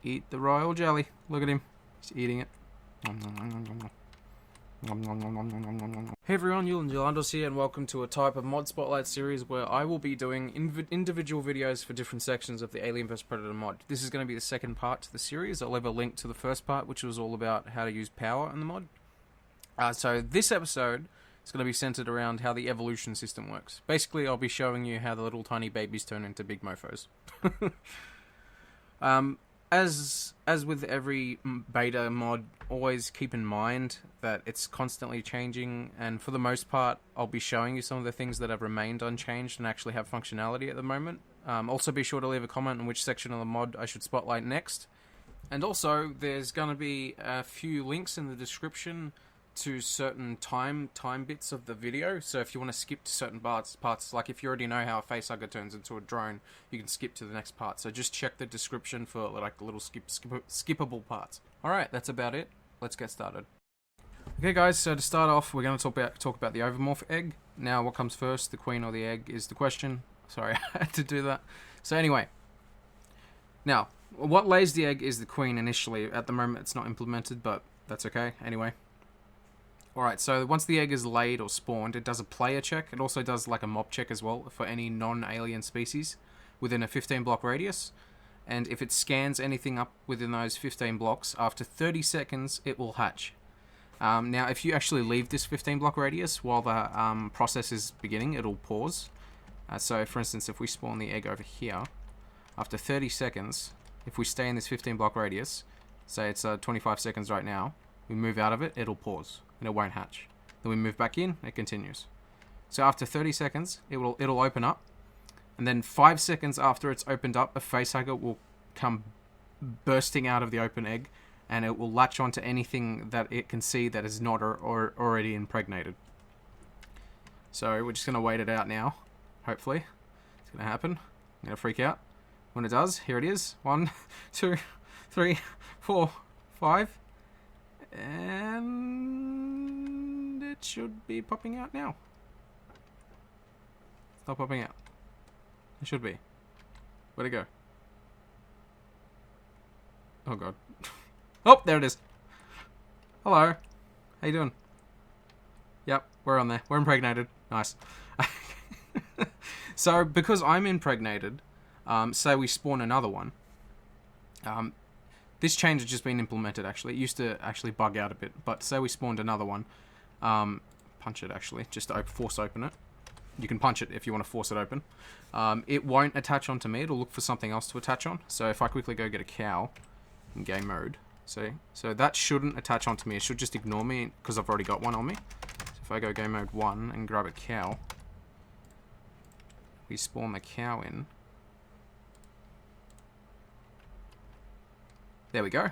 Eat the royal jelly. Look at him. He's eating it. Hey everyone, Ulandos here, and welcome to a type of mod spotlight series where I will be doing individual videos for different sections of the Alien vs Predator mod. This is going to be the second part to the series. I'll leave a link to the first part, which was all about how to use power in the mod. So this episode is going to be centered around how the evolution system works. Basically, I'll be showing you how the little tiny babies turn into big mofos. As with every beta mod, always keep in mind that it's constantly changing, and for the most part, I'll be showing you some of the things that have remained unchanged and actually have functionality at the moment. Also be sure to leave a comment on which section of the mod I should spotlight next. And also, there's going to be a few links in the description to certain time bits of the video, so if you want to skip to certain parts, like if you already know how a facehugger turns into a drone, you can skip to the next part. So just check the description for like little skippable parts. Alright, that's about it. Let's get started. Okay guys, so to start off, we're going to talk about the Overmorph egg. Now, what comes first, the queen or the egg, is the question. Sorry, I had to do that. So anyway, now, what lays the egg is the queen initially. At the moment, it's not implemented, but that's okay. Anyway. Alright, so once the egg is laid or spawned, it does a player check. It also does like a mob check as well for any non-alien species within a 15 block radius. And if it scans anything up within those 15 blocks, after 30 seconds, it will hatch. Now, if you actually leave this 15 block radius while the process is beginning, it'll pause. So, for instance, if we spawn the egg over here, after 30 seconds, if we stay in this 15 block radius, say it's 25 seconds right now, we move out of it, it'll pause, and it won't hatch. Then we move back in, it continues. So after 30 seconds, it'll open up, and then 5 seconds after it's opened up, a facehugger will come bursting out of the open egg, and it will latch onto anything that it can see that is not or already impregnated. So we're just going to wait it out now, hopefully. It's going to happen. I'm going to freak out. When it does, here it is. 1, 2, 3, 4, 5. And it should be popping out now. It's not popping out. It should be. Where'd it go? Oh god. Oh, there it is. Hello. How you doing? Yep, we're on there. We're impregnated. Nice. So, because I'm impregnated, say we spawn another one. This change has just been implemented, actually. It used to actually bug out a bit, but say we spawned another one. Punch it, actually, just to force open it. You can punch it if you want to force it open. It won't attach onto me. It'll look for something else to attach on. So if I quickly go get a cow in game mode, so that shouldn't attach onto me. It should just ignore me because I've already got one on me. So if I go game mode 1 and grab a cow, we spawn the cow in. There we go.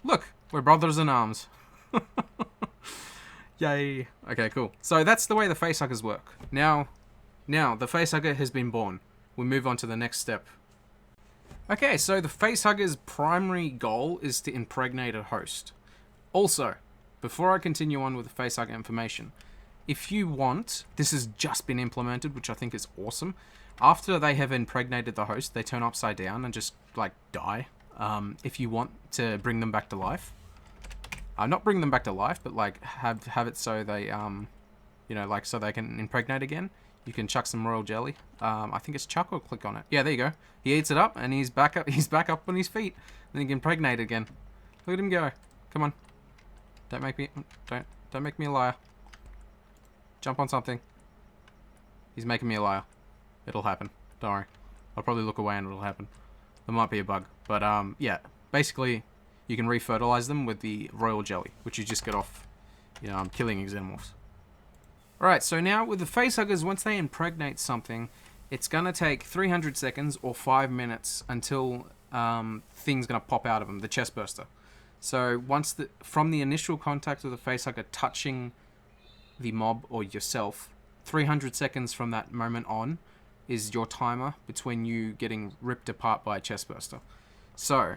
Look, we're brothers in arms. Yay. Okay, cool. So that's the way the facehuggers work. Now the facehugger has been born. We'll move on to the next step. Okay, so the facehugger's primary goal is to impregnate a host. Also, before I continue on with the facehugger information, if you want, this has just been implemented, which I think is awesome. After they have impregnated the host, they turn upside down and just, like, die. If you want to bring them back to life. Not bring them back to life, but like have it so they, you know, like so they can impregnate again. You can chuck some royal jelly. I think it's chuck or click on it. Yeah, there you go. He eats it up and he's back up. He's back up on his feet. And he can impregnate again. Look at him go. Come on. Don't make me a liar. Jump on something. He's making me a liar. It'll happen. Don't worry. I'll probably look away and it'll happen. There might be a bug. But, yeah. Basically, you can refertilize them with the royal jelly, which you just get off, you know, killing xenomorphs. Alright, so now with the facehuggers, once they impregnate something, it's going to take 300 seconds or 5 minutes until things going to pop out of them, the chestburster. So once from the initial contact of the facehugger touching the mob or yourself, 300 seconds from that moment on is your timer between you getting ripped apart by a chestburster. So,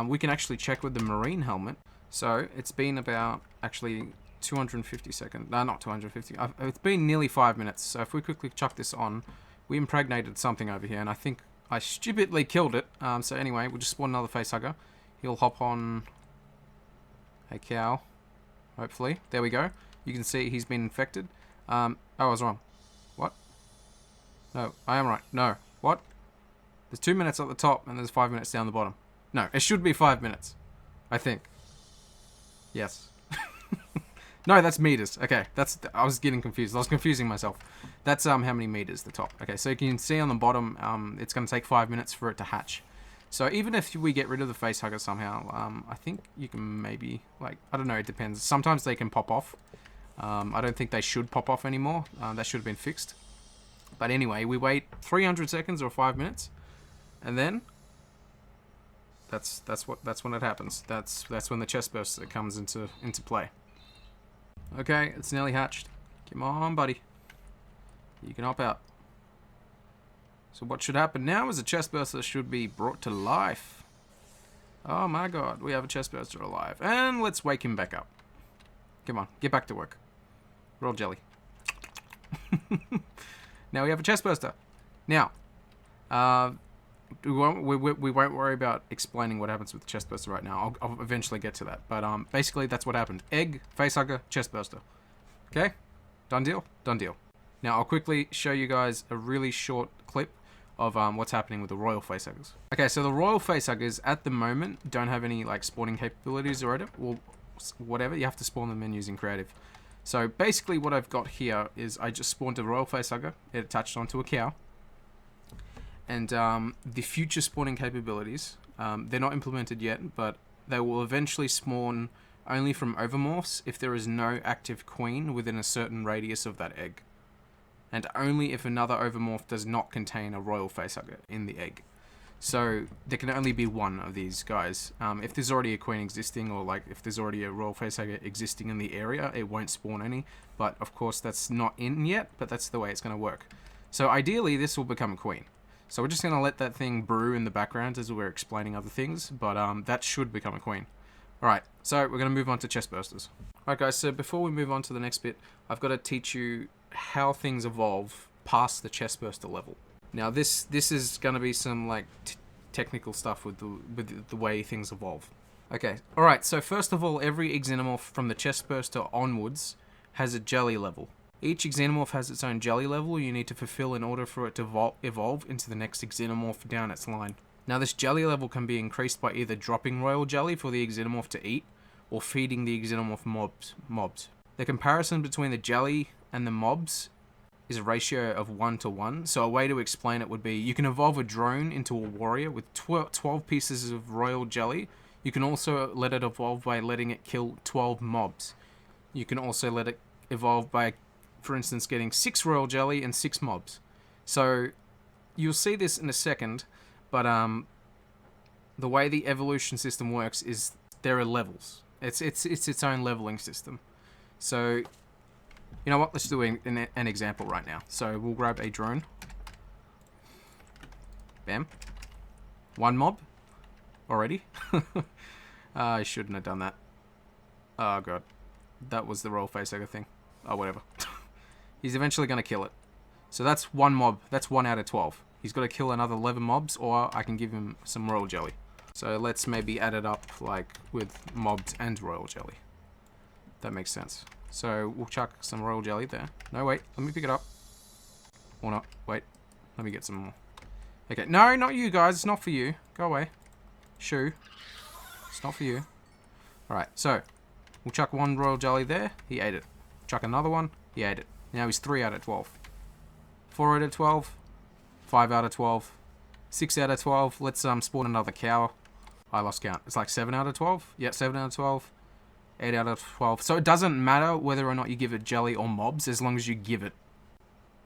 we can actually check with the marine helmet. So, it's been about, actually, 250 seconds. No, not 250. It's been nearly 5 minutes. So, if we quickly chuck this on, we impregnated something over here, and I think I stupidly killed it. So, anyway, we'll just spawn another facehugger. He'll hop on a cow, hopefully. There we go. You can see he's been infected. Oh, I was wrong. What? No, I am right. No. What? There's 2 minutes at the top and there's 5 minutes down the bottom. No, it should be 5 minutes. I think. Yes. No, that's meters. Okay, I was getting confused. I was confusing myself. That's how many meters the top. Okay, so you can see on the bottom, it's going to take 5 minutes for it to hatch. So even if we get rid of the facehugger somehow, I think you can maybe, like, I don't know, it depends. Sometimes they can pop off. I don't think they should pop off anymore. That should have been fixed. But anyway, we wait 300 seconds or 5 minutes, and then that's when it happens. That's when the Chestburster comes into play. Okay, it's nearly hatched. Come on, buddy. You can hop out. So what should happen now is the Chestburster should be brought to life. Oh my god, we have a Chestburster alive. And let's wake him back up. Come on, get back to work. Roll jelly. Now we have a Chestburster. Now, we won't worry about explaining what happens with the Chestburster right now. I'll eventually get to that. But basically, that's what happened. Egg, Facehugger, Chestburster. Okay? Done deal? Done deal. Now, I'll quickly show you guys a really short clip of what's happening with the Royal Facehuggers. Okay, so the Royal Facehuggers, at the moment, don't have any like spawning capabilities or whatever. You have to spawn them in using creative. So basically what I've got here is I just spawned a Royal Facehugger. It attached onto a cow. And the future spawning capabilities, they're not implemented yet, but they will eventually spawn only from Overmorphs if there is no active queen within a certain radius of that egg. And only if another Overmorph does not contain a Royal Facehugger in the egg. So there can only be one of these guys. If there's already a queen existing, or like if there's already a Royal Facehugger existing in the area, it won't spawn any. But of course that's not in yet, but that's the way it's going to work. So ideally this will become a queen. So we're just going to let that thing brew in the background as we're explaining other things, but that should become a queen. Alright, so we're going to move on to Chestbursters. Alright guys, so before we move on to the next bit, I've got to teach you how things evolve past the Chestburster level. Now this is going to be some like technical stuff with the way things evolve. Okay, alright, so first of all, every xenomorph from the Chestburster onwards has a jelly level. Each xenomorph has its own jelly level you need to fulfill in order for it to evolve into the next xenomorph down its line. Now this jelly level can be increased by either dropping royal jelly for the xenomorph to eat, or feeding the xenomorph mobs. The comparison between the jelly and the mobs is a ratio of 1 to 1, so a way to explain it would be, you can evolve a drone into a warrior with 12 pieces of royal jelly. You can also let it evolve by letting it kill 12 mobs. You can also let it evolve by, for instance, getting 6 royal jelly and 6 mobs. So you'll see this in a second, but the way the evolution system works is there are levels. It's its own leveling system. So you know what? Let's do an example right now. So we'll grab a drone. Bam. 1 mob already. I shouldn't have done that. Oh god, that was the Royal Facehugger thing. Oh whatever. He's eventually going to kill it. So that's 1 mob. That's 1 out of 12. He's got to kill another 11 mobs, or I can give him some royal jelly. So let's maybe add it up like with mobs and royal jelly. That makes sense. So we'll chuck some royal jelly there. No, wait. Let me pick it up. Or not. Wait. Let me get some more. Okay. No, not you guys. It's not for you. Go away. Shoo. It's not for you. Alright. So we'll chuck 1 royal jelly there. He ate it. Chuck another one. He ate it. Now he's 3 out of 12. 4 out of 12. 5 out of 12. 6 out of 12. Let's spawn another cow. I lost count. It's like 7 out of 12. Yeah, 7 out of 12. 8 out of 12. So it doesn't matter whether or not you give it jelly or mobs, as long as you give it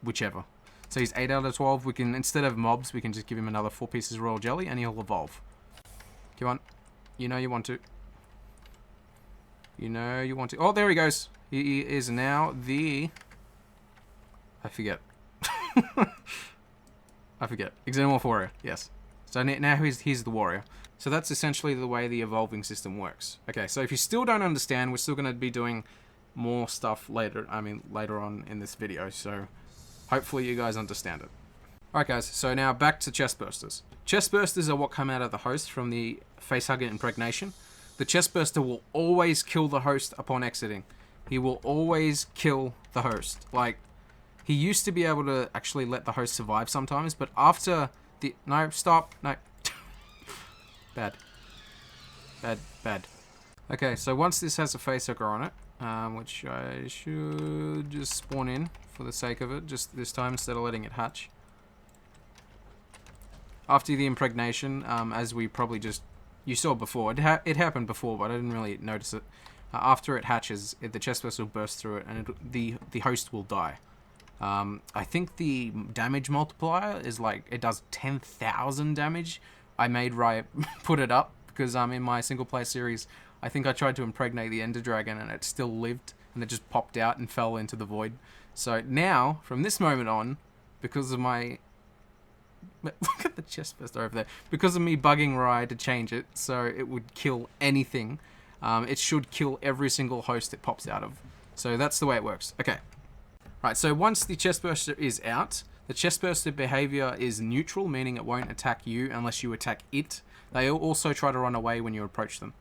whichever. So he's 8 out of 12. We can, instead of mobs, we can just give him another 4 pieces of royal jelly and he'll evolve. Come on. You know you want to. You know you want to. Oh, there he goes. He is now the... I forget. I forget. Xenomorph warrior. Yes. So now he's the warrior. So that's essentially the way the evolving system works. Okay, so if you still don't understand, we're still going to be doing more stuff later on in this video. So hopefully you guys understand it. Alright guys, so now back to Chestbursters. Chestbursters are what come out of the host from the Facehugger impregnation. The Chestburster will always kill the host upon exiting. He will always kill the host. Like, he used to be able to actually let the host survive sometimes, but after the... No, stop. No. Bad. Bad, bad. Okay, so once this has a Facehugger on it, which I should just spawn in for the sake of it, just this time instead of letting it hatch. After the impregnation, as we probably just... You saw before. It happened before, but I didn't really notice it. After it hatches, the Chestburster will burst through it, and the host will die. I think the damage multiplier is like... It does 10,000 damage. I made Riot put it up, because in my single-player series, I think I tried to impregnate the Ender Dragon, and it still lived, and it just popped out and fell into the void. So now, from this moment on, because of my... Look at the Chestburster over there. Because of me bugging Rye to change it, so it would kill anything, it should kill every single host it pops out of. So that's the way it works. Okay. Right, so once the Chestburster is out, the Chestburster behavior is neutral, meaning it won't attack you unless you attack it. They also try to run away when you approach them.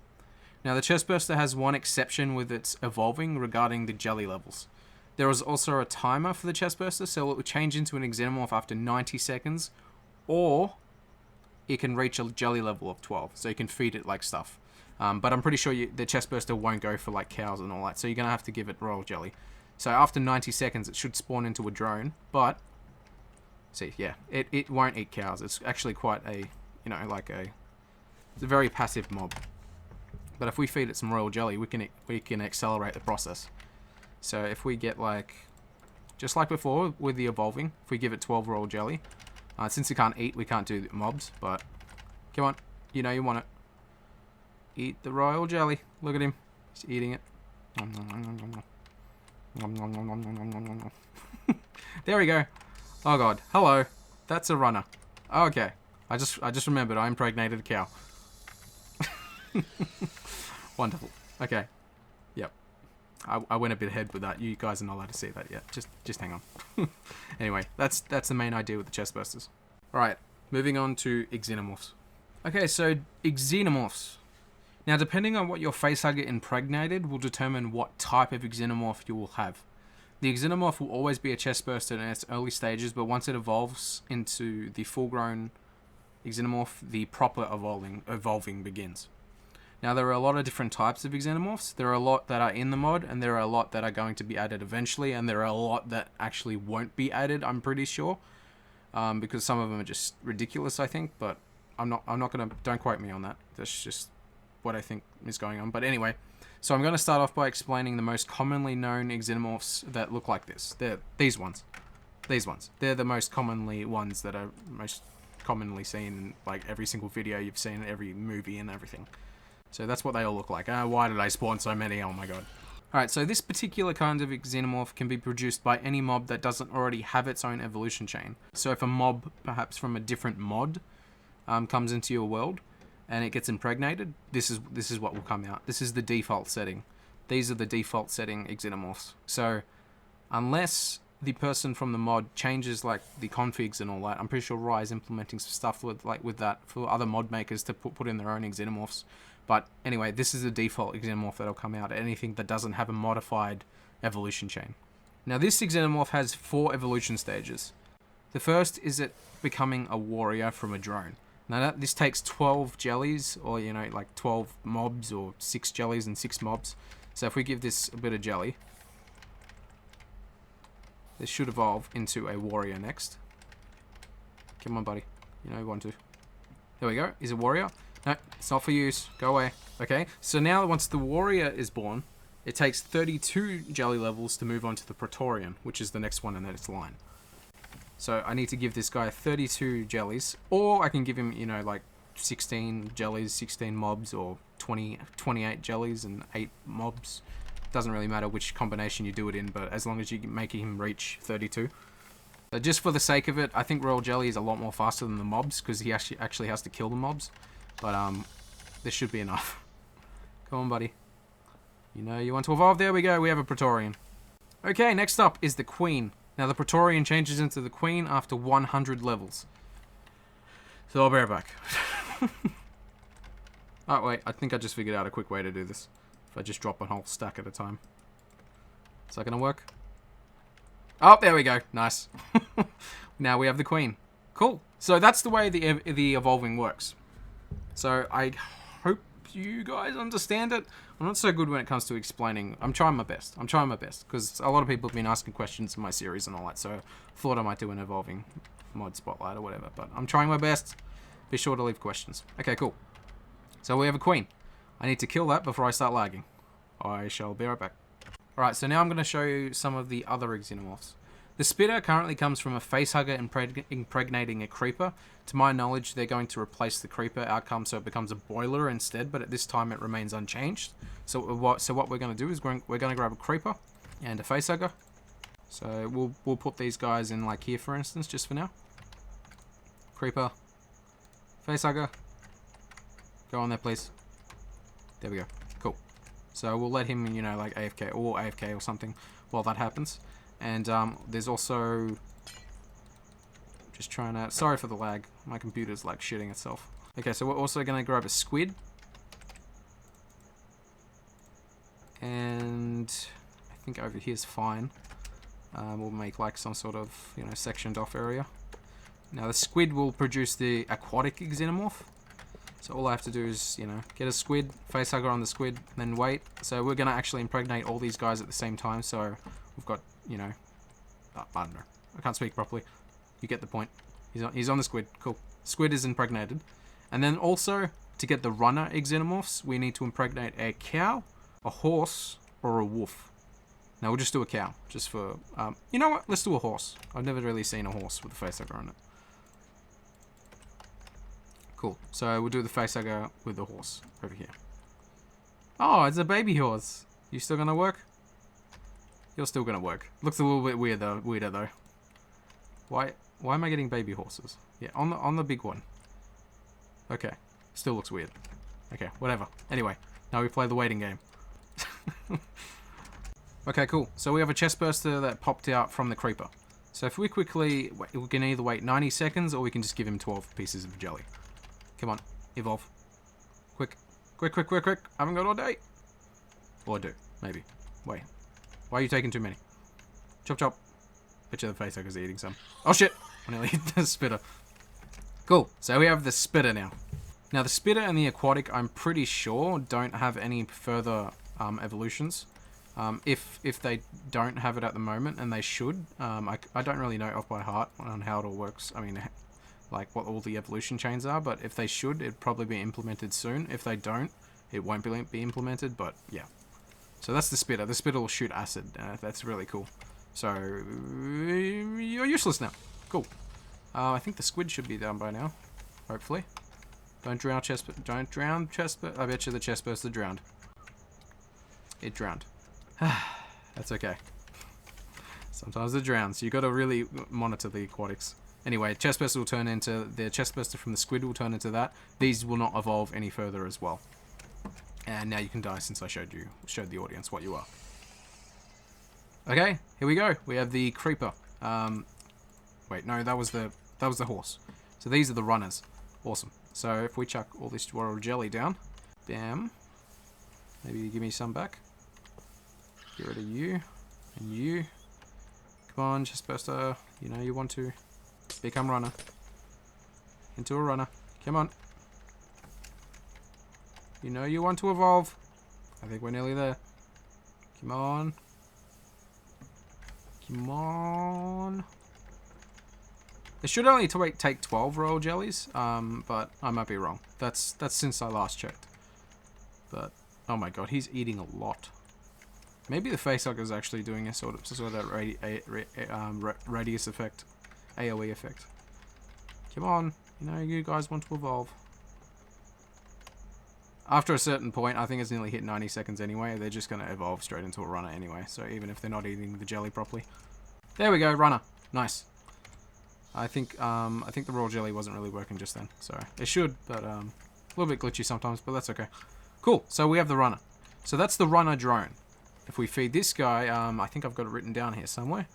Now, the Chestburster has one exception with its evolving regarding the jelly levels. There is also a timer for the Chestburster, so it will change into an xenomorph after 90 seconds, or it can reach a jelly level of 12, so you can feed it like stuff. But I'm pretty sure the Chestburster won't go for like cows and all that, so you're going to have to give it royal jelly. So after 90 seconds, it should spawn into a drone, but... See, yeah, it won't eat cows. It's actually quite a, you know, like a... It's a very passive mob. But if we feed it some royal jelly, we can accelerate the process. So if we get like... Just like before with the evolving, if we give it 12 royal jelly... since it can't eat, we can't do mobs, but... Come on, you know you want it. Eat the royal jelly. Look at him. He's eating it. There we go. Oh god. Hello. That's a runner. Okay. I just remembered I impregnated a cow. Wonderful. Okay. Yep. I went a bit ahead with that. You guys are not allowed to see that yet. Just hang on. Anyway, that's the main idea with the Chestbursters. Alright, moving on to xenomorphs. Okay, so xenomorphs. Now, depending on what your Facehugger impregnated will determine what type of xenomorph you will have. The xenomorph will always be a Chestburster in its early stages, but once it evolves into the full-grown xenomorph, the proper evolving begins. Now, there are a lot of different types of xenomorphs. There are a lot that are in the mod, and there are a lot that are going to be added eventually, and there are a lot that actually won't be added, I'm pretty sure. Because some of them are just ridiculous, I think, but I'm not gonna... Don't quote me on that. That's just what I think is going on. But anyway, so I'm going to start off by explaining the most commonly known xenomorphs that look like this. They're these ones. These ones. They're the most commonly ones that are most commonly seen in like every single video you've seen in every movie and everything. So that's what they all look like. Why did I spawn so many? Oh my god. Alright, so this particular kind of xenomorph can be produced by any mob that doesn't already have its own evolution chain. So if a mob, perhaps from a different mod, comes into your world, and it gets impregnated, this is what will come out. This is the default setting. These are the default setting xenomorphs. So unless the person from the mod changes like the configs and all that, I'm pretty sure Rye is implementing some stuff with that for other mod makers to put in their own xenomorphs. But anyway, this is the default xenomorph that'll come out. Anything that doesn't have a modified evolution chain. Now this xenomorph has 4 evolution stages. The first is it becoming a warrior from a drone. Now this takes 12 jellies, or you know, like 12 mobs, or 6 jellies and 6 mobs. So if we give this a bit of jelly, this should evolve into a warrior next. Come on, buddy. You know you want to. There we go. He's a warrior. No, it's not for use. Go away. Okay, so now once the warrior is born, it takes 32 jelly levels to move on to the Praetorian, which is the next one in its line. So I need to give this guy 32 jellies, or I can give him, you know, like 16 jellies, 16 mobs, or 28 jellies and 8 mobs. Doesn't really matter which combination you do it in, but as long as you make him reach 32. So just for the sake of it, I think Royal Jelly is a lot more faster than the mobs, because he actually has to kill the mobs. But this should be enough. Come on, buddy. You know you want to evolve. There we go. We have a Praetorian. Okay, next up is the Queen. Now the Praetorian changes into the Queen after 100 levels. So I'll be right back. Oh wait, I think I just figured out a quick way to do this. If I just drop a whole stack at a time. Is that gonna work? Oh, there we go. Nice. Now we have the Queen. Cool. So that's the way the evolving works. So I hope you guys understand it. I'm not so good when it comes to explaining. I'm trying my best. Because a lot of people have been asking questions in my series and all that. So I thought I might do an evolving mod spotlight or whatever. But I'm trying my best. Be sure to leave questions. Okay, cool. So we have a Queen. I need to kill that before I start lagging. I shall be right back. Alright, so now I'm going to show you some of the other xenomorphs. The spitter currently comes from a facehugger impregnating a creeper. To my knowledge, they're going to replace the creeper outcome so it becomes a boiler instead, but at this time it remains unchanged. So what we're going to do is we're going to grab a creeper and a facehugger. So we'll put these guys in like here, for instance, just for now. Creeper, facehugger, go on there, please. There we go. Cool. So we'll let him, you know, like AFK or something while that happens. And there's also, just trying to, sorry for the lag, my computer's like shitting itself. Okay, so we're also going to grab a squid. And I think over here's fine. We'll make like some sort of, you know, sectioned off area. Now the squid will produce the aquatic xenomorph. So all I have to do is, you know, get a squid, facehugger on the squid, then wait. So we're going to actually impregnate all these guys at the same time. So we've got, you know, I don't know. I can't speak properly. You get the point. He's on the squid. Cool. Squid is impregnated. And then also, to get the runner xenomorphs, we need to impregnate a cow, a horse, or a wolf. Now we'll just do a cow. Just for, you know what? Let's do a horse. I've never really seen a horse with a facehugger on it. Cool. So we'll do the facehugger with the horse over here. Oh, it's a baby horse. You still gonna work? You're still gonna work. Looks a little bit weirder though. Why am I getting baby horses? Yeah, on the big one. Okay. Still looks weird. Okay, whatever. Anyway, now we play the waiting game. Okay, cool. So we have a chestburster that popped out from the creeper. So if we quickly, we can either wait 90 seconds or we can just give him 12 pieces of jelly. Come on, evolve. Quick. Quick. I haven't got all day. Or I do, maybe. Wait. Why are you taking too many? Chop chop. Picture the facehugger's eating some. Oh shit! I nearly hit the spitter. Cool. So we have the spitter now. Now the spitter and the aquatic, I'm pretty sure, don't have any further evolutions. If they don't have it at the moment, and they should, I don't really know off by heart on how it all works. I mean, like what all the evolution chains are, but if they should, it'd probably be implemented soon. If they don't, it won't be implemented, but yeah. So that's the spitter. The spitter will shoot acid. That's really cool. So, you're useless now. Cool. I think the squid should be down by now. Hopefully. Don't drown Chestburster. Don't drown Chestburster. I bet you the Chestburster drowned. It drowned. That's okay. Sometimes it drowns. You gotta really monitor the aquatics. Anyway, Chestburster will turn into... The Chestburster from the squid will turn into that. These will not evolve any further as well. And now you can die since I showed the audience what you are. Okay, here we go. We have the creeper. Wait, no, that was the horse. So these are the runners. Awesome. So if we chuck all this royal jelly down, bam. Maybe give me some back. Get rid of you and you. Come on, Chestburster. You know you want to become runner. Into a runner. Come on. You know you want to evolve. I think we're nearly there. Come on. Come on. It should only take 12 royal jellies, but I might be wrong. That's since I last checked. But, oh my god, he's eating a lot. Maybe the facehugger is actually doing a sort of radius effect. AoE effect. Come on. You know you guys want to evolve. After a certain point, I think it's nearly hit 90 seconds anyway, they're just going to evolve straight into a runner anyway, so even if they're not eating the jelly properly. There we go, runner. Nice. I think the raw jelly wasn't really working just then, so it should, but a little bit glitchy sometimes, but that's okay. Cool, so we have the runner. So that's the runner drone. If we feed this guy, I think I've got it written down here somewhere.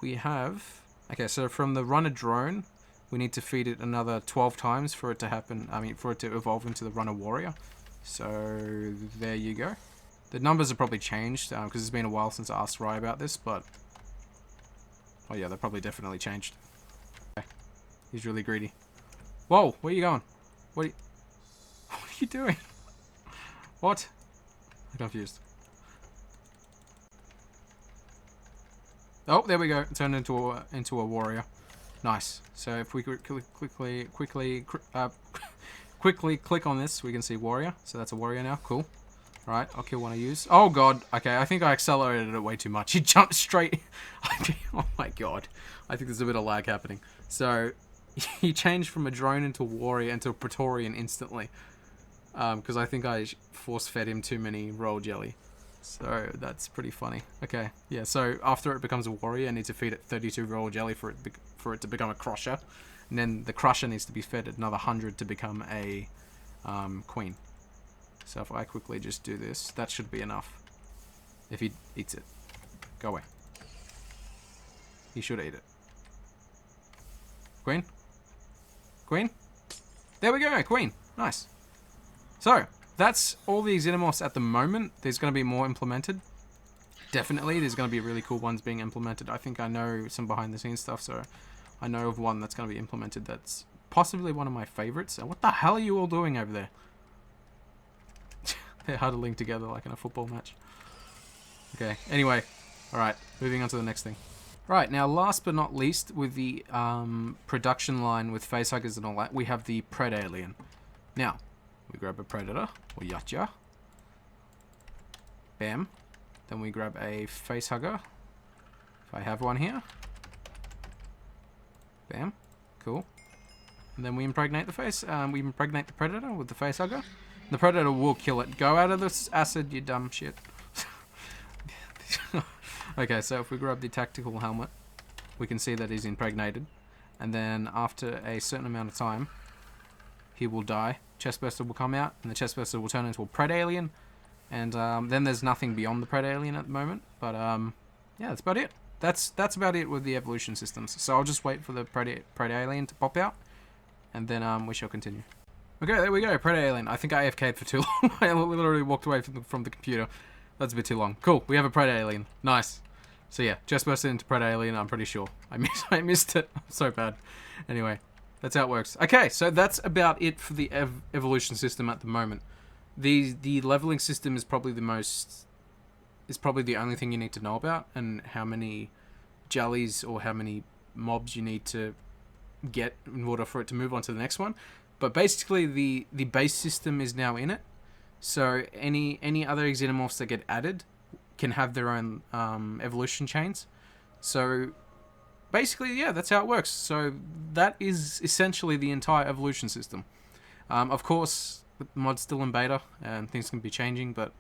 we have... Okay, so from the runner drone, we need to feed it another 12 times for it to happen. I mean, for it to evolve into the runner warrior. So, there you go. The numbers have probably changed, because it's been a while since I asked Rye about this, but... Oh yeah, they're probably definitely changed. Okay. He's really greedy. Whoa, where are you going? What are you doing? What? I'm confused. Oh, there we go. It turned into a warrior. Nice. So if we could quickly click on this, we can see warrior. So that's a warrior now. Cool. All right, I'll kill one of yous. Oh god. Okay, I think I accelerated it way too much. He jumped straight. Oh my god. I think there's a bit of lag happening. So he changed from a drone into a warrior into a Praetorian instantly. Because I think I force-fed him too many royal jelly. So that's pretty funny. Okay, yeah, so after it becomes a warrior, I need to feed it 32 royal jelly for it to become a crusher. And then the crusher needs to be fed another 100 to become a queen. So if I quickly just do this, that should be enough. If he eats it. Go away. He should eat it. Queen? Queen? There we go, queen. Nice. So, that's all the xenomorphs at the moment. There's going to be more implemented. Definitely, there's going to be really cool ones being implemented. I think I know some behind the scenes stuff, so I know of one that's going to be implemented that's possibly one of my favorites. What the hell are you all doing over there? They're huddling together like in a football match. Okay, anyway. Alright, moving on to the next thing. Right, now last but not least, with the production line with facehuggers and all that, we have the Predalien. Now, we grab a predator, or Yatcha. Bam. Then we grab a facehugger. If I have one here. Bam. Cool. And then we impregnate the we impregnate the predator with the facehugger. The predator will kill it. Go out of this acid, you dumb shit. Okay, so if we grab the tactical helmet, we can see that he's impregnated. And then after a certain amount of time, he will die. Chestburster will come out, and the Chestburster will turn into a Predalien. And then there's nothing beyond the Predalien at the moment. But yeah, that's about it. That's about it with the evolution systems. So I'll just wait for the Predalien to pop out, and then we shall continue. Okay, there we go, Predalien. I think I AFK'd for too long. I literally walked away from the computer. That's a bit too long. Cool, we have a Predalien. Nice. So yeah, Chestburster into Predalien, I'm pretty sure. I missed it. I'm so bad. Anyway, that's how it works. Okay, so that's about it for the evolution system at the moment. The leveling system is probably the only thing you need to know about, and how many jellies or how many mobs you need to get in order for it to move on to the next one. But basically, the base system is now in it. So any other xenomorphs that get added can have their own evolution chains. So basically, yeah, that's how it works. So that is essentially the entire evolution system. Of course, the mod's still in beta and things can be changing, but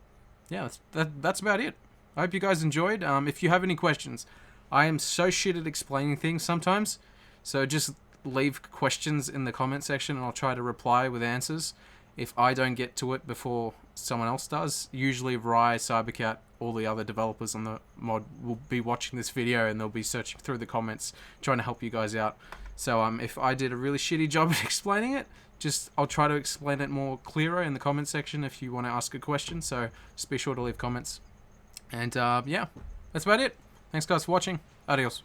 yeah, that's about it. I hope you guys enjoyed. If you have any questions, I am so shit at explaining things sometimes, so just leave questions in the comment section and I'll try to reply with answers. If I don't get to it before someone else does, usually Rye, Cybercat, all the other developers on the mod will be watching this video and they'll be searching through the comments trying to help you guys out. So if I did a really shitty job at explaining it, I'll try to explain it more clearer in the comment section if you want to ask a question. So just be sure to leave comments. And yeah, that's about it. Thanks guys for watching. Adios.